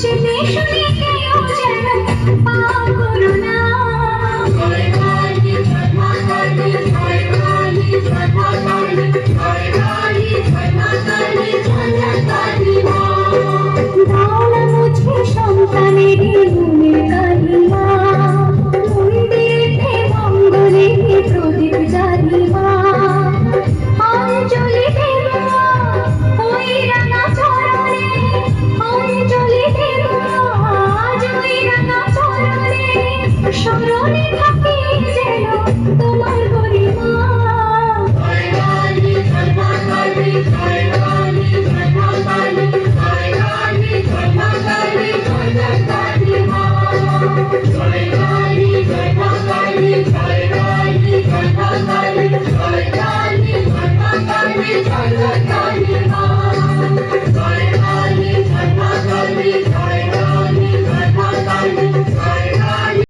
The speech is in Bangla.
জেনে শুনে কেউ যেন পাপ করো না। জয় কালী জয় মা কালী, জয় কালী জয় মা কালী, জয় কালী জয় মা কালী, জয় জয় কালী মা। দাও না মুঝে সন্তানের গুণের কালিমা, মন্দিরেতে মঙ্গলে প্রদীপ জ্বালিমা। অঞ্জলি দেব ওই রাঙা চরণে, অঞ্জলি দেব আজ ওই রাঙা চরণে, স্মরণে থাকে যেন তোমার গরিমা। জয় কালী জয় মা কালী, জয় কালী জয় মা কালী, জয় কালী জয় মা কালী, জয় জয় কালী মা। জয় কালী জয় মা কালী, জয় কালী জয় মা কালী, জয় কালী জয় মা কালী, জয় জয় কালী।